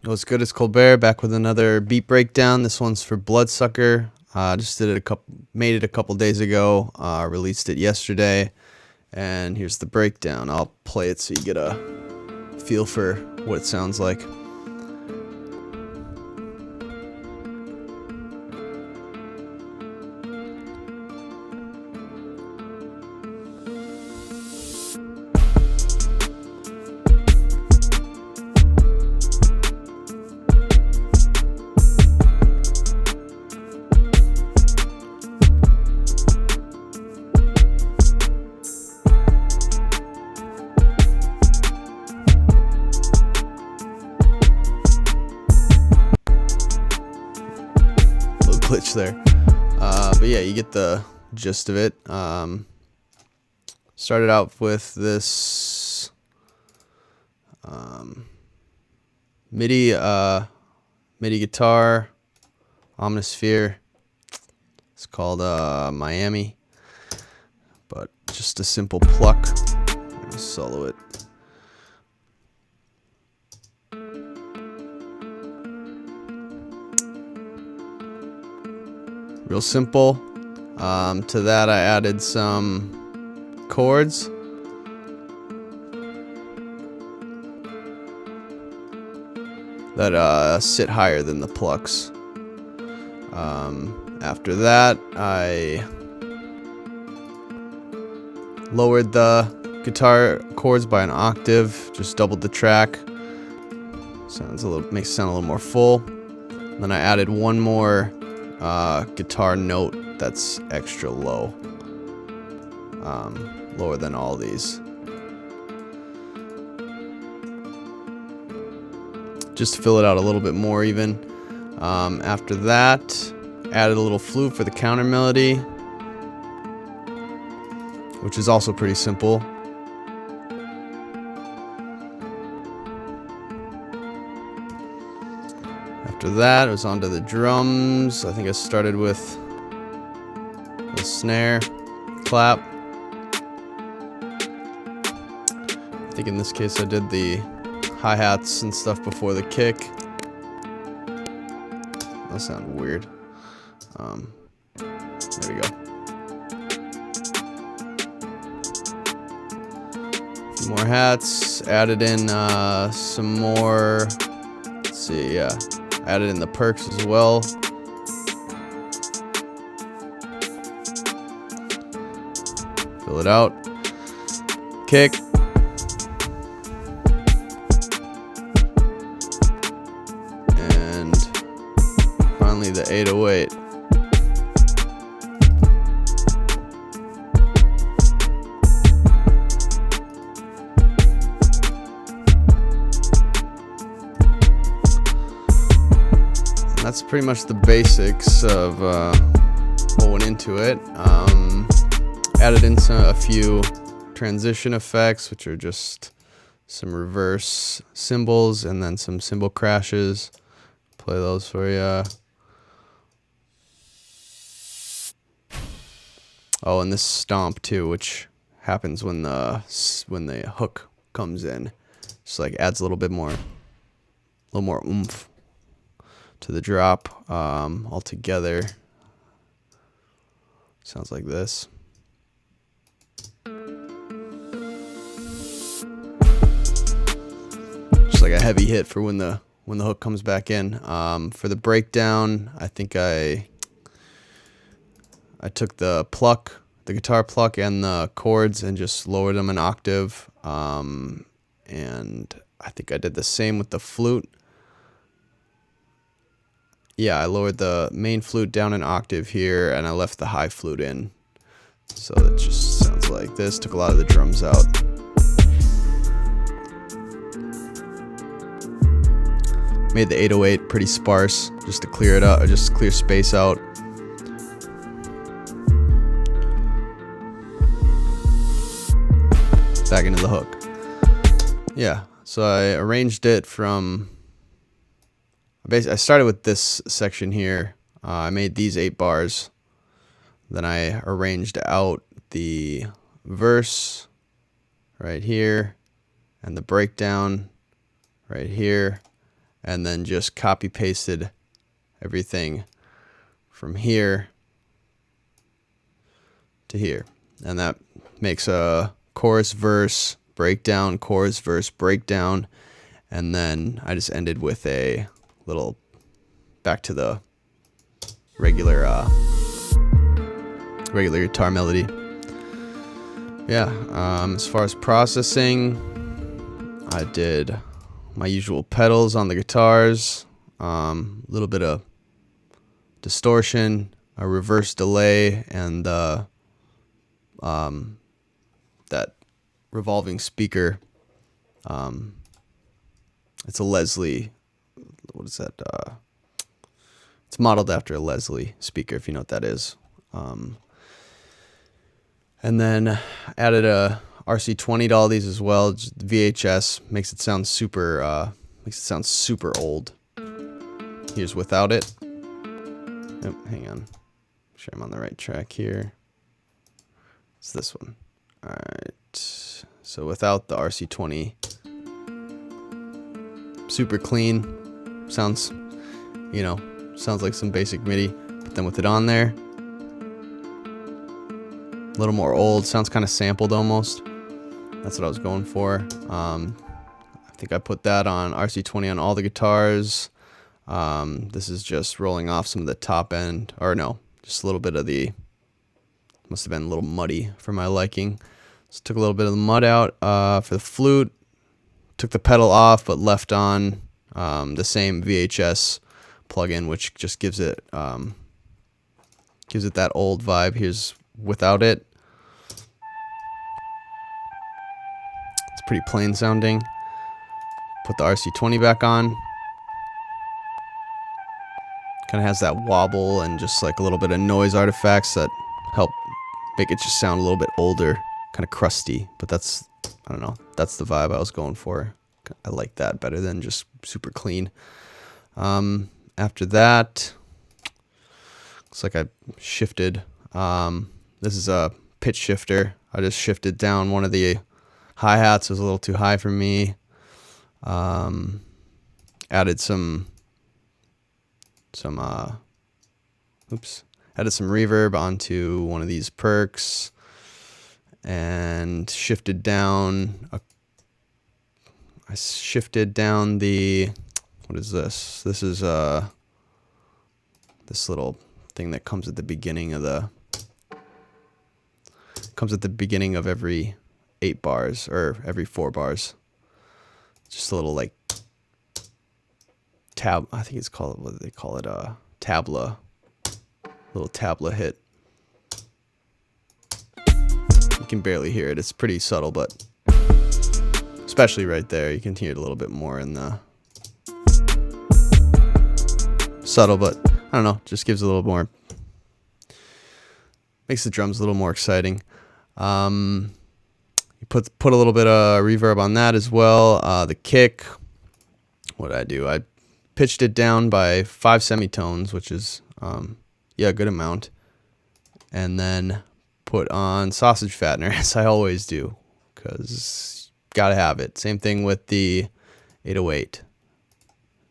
What's good? It's Colbert back with another beat breakdown. This one's for Bloodsucker. Just did it made it a couple days ago. Released it yesterday, and here's the breakdown. I'll play it so you get a feel for what it sounds like. Glitch there, but yeah, you get the gist of it. Started out with this MIDI guitar, Omnisphere. It's called Miami, but just a simple pluck. I'm gonna solo it. Real simple. To that I added some chords. That sit higher than the plucks. After that I lowered the guitar chords by an octave, just doubled the track. Makes it sound a little more full. Then I added one more guitar note that's extra low, lower than all these, just to fill it out a little bit more even. After that, added a little flute for the counter melody, which is also pretty simple. After that, it was onto the drums. I think I started with the snare, clap. I think in this case I did the hi-hats and stuff before the kick. That sounded weird. There we go. A few more hats. Added in some more. Let's see, yeah. Added in the perks as well. Fill it out. Kick. And finally the 808. That's pretty much the basics of what went into it. Added in a few transition effects, which are just some reverse cymbals and then some cymbal crashes. Play those for you. Oh, and this stomp too, which happens when the hook comes in. Just like adds a little more oomph to the drop. Altogether sounds like this. Just like a heavy hit for when the hook comes back in. For the breakdown, I think I took the guitar pluck and the chords and just lowered them an octave. And I think I did the same with the flute. Yeah, I lowered the main flute down an octave here, and I left the high flute in. So it just sounds like this. Took a lot of the drums out. Made the 808 pretty sparse, just to clear it out, or just clear space out. Back into the hook. Yeah, so I arranged it from... I started with this section here. I made these 8 bars. Then I arranged out the verse right here and the breakdown right here, and then just copy pasted everything from here to here, and that makes a chorus verse breakdown, chorus verse breakdown, and then I just ended with a little back to the regular guitar melody. Yeah, as far as processing, I did my usual pedals on the guitars, a little bit of distortion, a reverse delay, and that revolving speaker. It's a Leslie. What is that? It's modeled after a Leslie speaker, if you know what that is. And then added a RC20 to all these as well. Just VHS makes it sound super old. Here's without it. Oh, hang on. Make sure I'm on the right track here. It's this one. All right. So without the RC20, super clean. Sounds like some basic MIDI. But then with it on there, a little more old. Sounds kind of sampled almost. That's what I was going for. I think I put that on RC20 on all the guitars. This is just rolling off some of the top end, or no, just a little bit of the, must have been a little muddy for my liking. So took a little bit of the mud out. For the flute, took the pedal off, but left on the same VHS plugin, which just gives it that old vibe. Here's without it. It's pretty plain sounding. Put the RC20 back on. Kind of has that wobble and just like a little bit of noise artifacts that help make it just sound a little bit older, kind of crusty. But that's, I don't know, that's the vibe I was going for. I like that better than just super clean. After that, looks like I shifted. This is a pitch shifter. I just shifted down one of the hi-hats. It was a little too high for me. Added some reverb onto one of these perks and shifted down I shifted down the, what is this? This is this little thing that comes at the beginning of every 8 bars or every 4 bars. Just a little like I think it's called, what do they call it? Tabla. Little tabla hit. You can barely hear it. It's pretty subtle, but especially right there, you can hear it a little bit more in the subtle, but I don't know, just gives a little more, makes the drums a little more exciting. You put a little bit of reverb on that as well. The kick, what did I do? I pitched it down by 5 semitones, which is a good amount, and then put on sausage fattener, as I always do, because gotta have it. Same thing with the 808,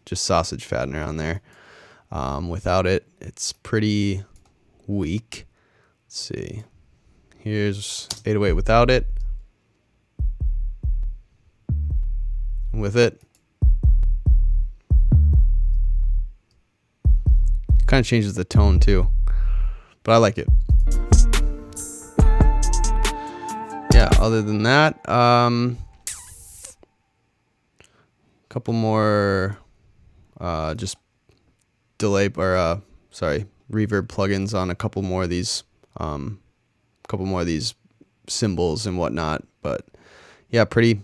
just sausage fattener on there. Without it, it's pretty weak. Let's see, here's 808 without it. With it, kind of changes the tone too, but I like it. Yeah, other than that, couple more just delay or reverb plugins on a couple more of these cymbals and whatnot. But yeah, pretty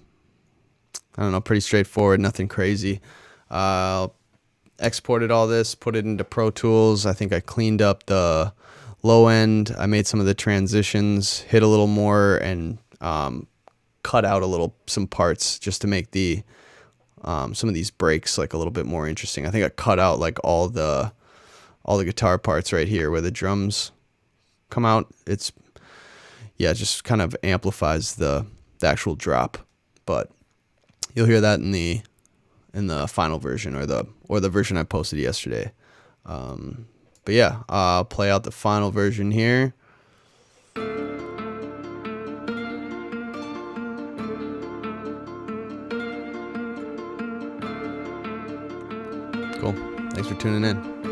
straightforward, nothing crazy. Exported all this, put it into Pro Tools. I think I cleaned up the low end. I made some of the transitions, hit a little more, and cut out some parts just to make the some of these breaks like a little bit more interesting. I think I cut out like all the guitar parts right here where the drums come out. It just kind of amplifies the actual drop. But you'll hear that in the final version, or the version I posted yesterday. But yeah, I'll play out the final version here. Cool. Thanks for tuning in.